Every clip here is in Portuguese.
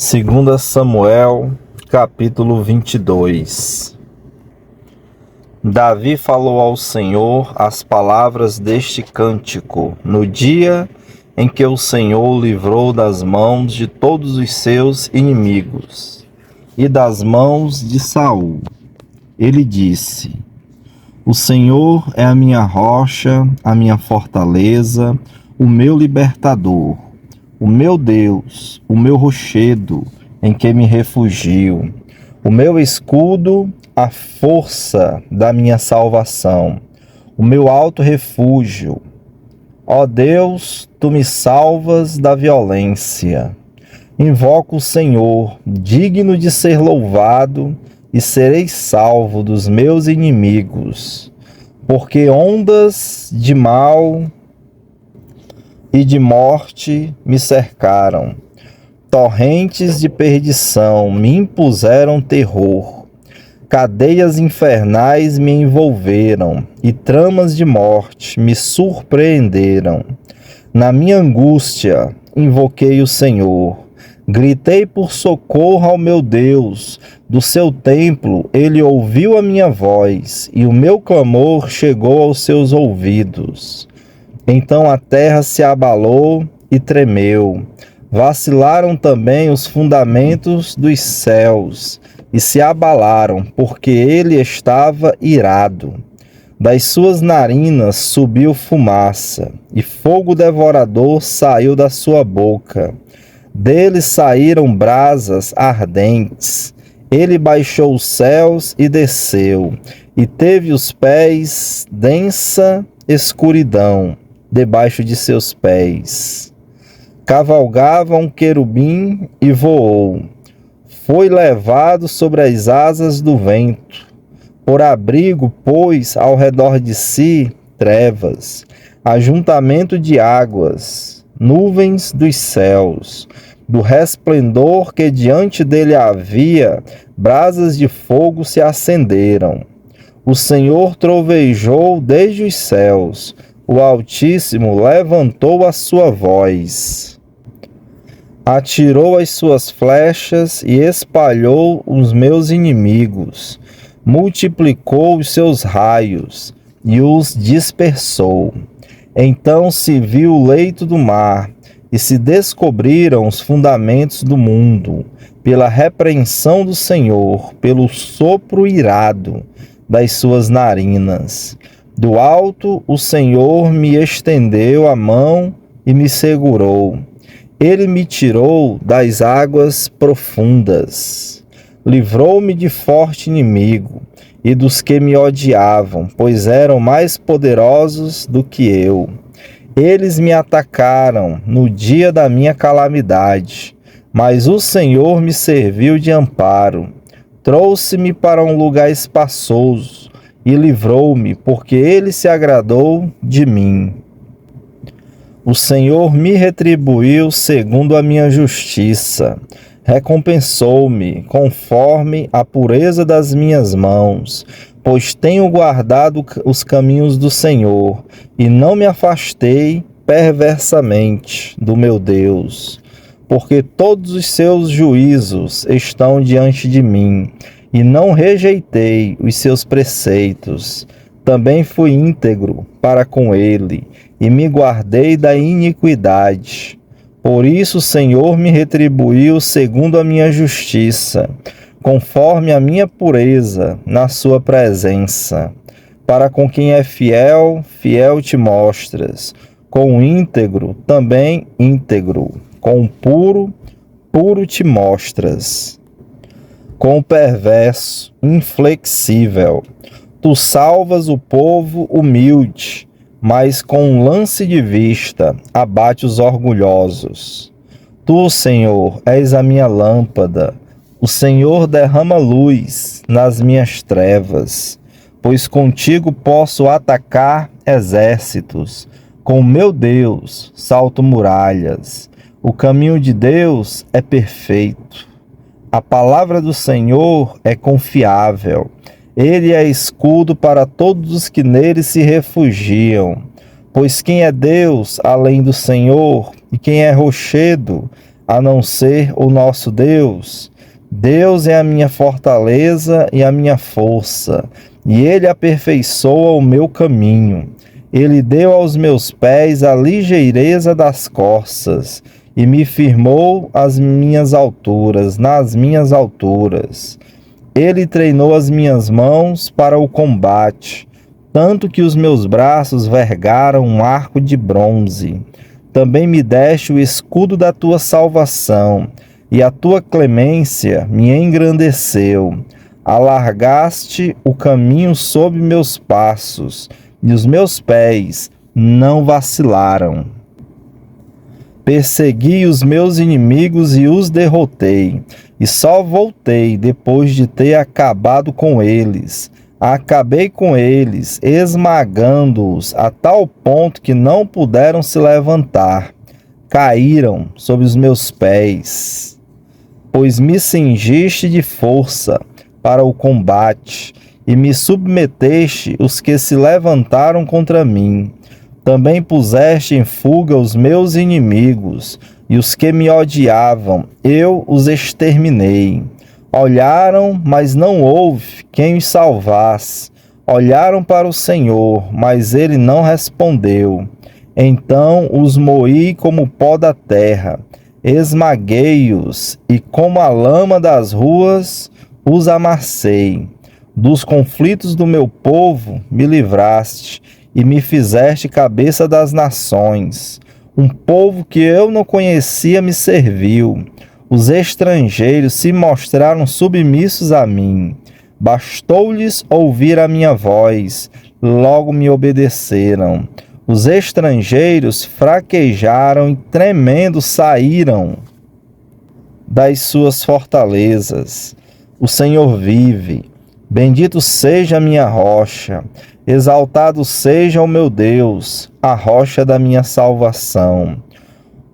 Segunda Samuel, capítulo 22. Davi falou ao Senhor as palavras deste cântico, no dia em que o Senhor o livrou das mãos de todos os seus inimigos e das mãos de Saul. Ele disse: O Senhor é a minha rocha, a minha fortaleza, o meu libertador, o meu Deus, o meu rochedo, em que me refugio, o meu escudo, a força da minha salvação, o meu alto refúgio. Ó Deus, tu me salvas da violência. Invoco o Senhor, digno de ser louvado, e serei salvo dos meus inimigos, porque ondas de mal e de morte me cercaram. Torrentes de perdição me impuseram terror. Cadeias infernais me envolveram e tramas de morte me surpreenderam. Na minha angústia, invoquei o Senhor. Gritei por socorro ao meu Deus. Do seu templo, ele ouviu a minha voz e o meu clamor chegou aos seus ouvidos. Então a terra se abalou e tremeu. Vacilaram também os fundamentos dos céus e se abalaram, porque ele estava irado. Das suas narinas subiu fumaça, e fogo devorador saiu da sua boca. Dele saíram brasas ardentes. Ele baixou os céus e desceu, e teve os pés densa escuridão debaixo de seus pés. Cavalgava um querubim e voou. Foi levado sobre as asas do vento. Por abrigo pôs ao redor de si trevas, ajuntamento de águas, nuvens dos céus. Do resplendor que diante dele havia, brasas de fogo se acenderam. O Senhor trovejou desde os céus. O Altíssimo levantou a sua voz. Atirou as suas flechas e espalhou os meus inimigos. Multiplicou os seus raios e os dispersou. Então se viu o leito do mar e se descobriram os fundamentos do mundo, pela repreensão do Senhor, pelo sopro irado das suas narinas. Do alto o Senhor me estendeu a mão e me segurou. Ele me tirou das águas profundas. Livrou-me de forte inimigo e dos que me odiavam, pois eram mais poderosos do que eu. Eles me atacaram no dia da minha calamidade, mas o Senhor me serviu de amparo. Trouxe-me para um lugar espaçoso e livrou-me, porque ele se agradou de mim. O Senhor me retribuiu segundo a minha justiça. Recompensou-me conforme a pureza das minhas mãos, pois tenho guardado os caminhos do Senhor e não me afastei perversamente do meu Deus, porque todos os seus juízos estão diante de mim e não rejeitei os seus preceitos. Também fui íntegro para com ele e me guardei da iniquidade. Por isso o Senhor me retribuiu segundo a minha justiça, conforme a minha pureza na sua presença. Para com quem é fiel, fiel te mostras. Com o íntegro, também íntegro. Com o puro, puro te mostras. Com o perverso, inflexível. Tu salvas o povo humilde, mas com um lance de vista abate os orgulhosos. Tu, Senhor, és a minha lâmpada. O Senhor derrama luz nas minhas trevas, pois contigo posso atacar exércitos. Com o meu Deus salto muralhas. O caminho de Deus é perfeito. A palavra do Senhor é confiável. Ele é escudo para todos os que nele se refugiam. Pois quem é Deus além do Senhor? E quem é rochedo a não ser o nosso Deus? Deus é a minha fortaleza e a minha força, e Ele aperfeiçoa o meu caminho. Ele deu aos meus pés a ligeireza das corças, e me firmou nas minhas alturas. Ele treinou as minhas mãos para o combate, tanto que os meus braços vergaram um arco de bronze. Também me deste o escudo da tua salvação, e a tua clemência me engrandeceu. Alargaste o caminho sob meus passos, e os meus pés não vacilaram. Persegui os meus inimigos e os derrotei, e só voltei depois de ter acabado com eles. Acabei com eles, esmagando-os a tal ponto que não puderam se levantar. Caíram sob os meus pés. Pois me cingiste de força para o combate, e me submeteste os que se levantaram contra mim. Também puseste em fuga os meus inimigos, e os que me odiavam, eu os exterminei. Olharam, mas não houve quem os salvasse. Olharam para o Senhor, mas ele não respondeu. Então os moí como pó da terra, esmaguei-os, e como a lama das ruas os amassei. Dos conflitos do meu povo me livraste, e me fizeste cabeça das nações. Um povo que eu não conhecia me serviu. Os estrangeiros se mostraram submissos a mim. Bastou-lhes ouvir a minha voz, logo me obedeceram. Os estrangeiros fraquejaram e tremendo saíram das suas fortalezas. O Senhor vive. Bendito seja a minha rocha. Exaltado seja o meu Deus, a rocha da minha salvação.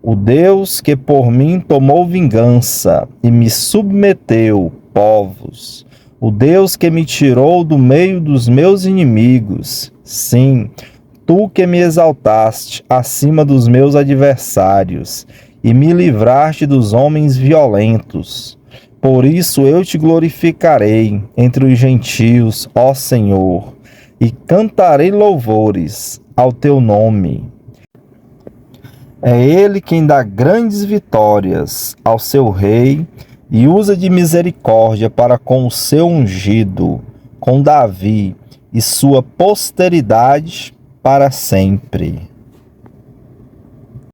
O Deus que por mim tomou vingança e me submeteu povos. O Deus que me tirou do meio dos meus inimigos. Sim, tu que me exaltaste acima dos meus adversários e me livraste dos homens violentos. Por isso eu te glorificarei entre os gentios, ó Senhor, e cantarei louvores ao teu nome. É ele quem dá grandes vitórias ao seu rei e usa de misericórdia para com o seu ungido, com Davi e sua posteridade para sempre.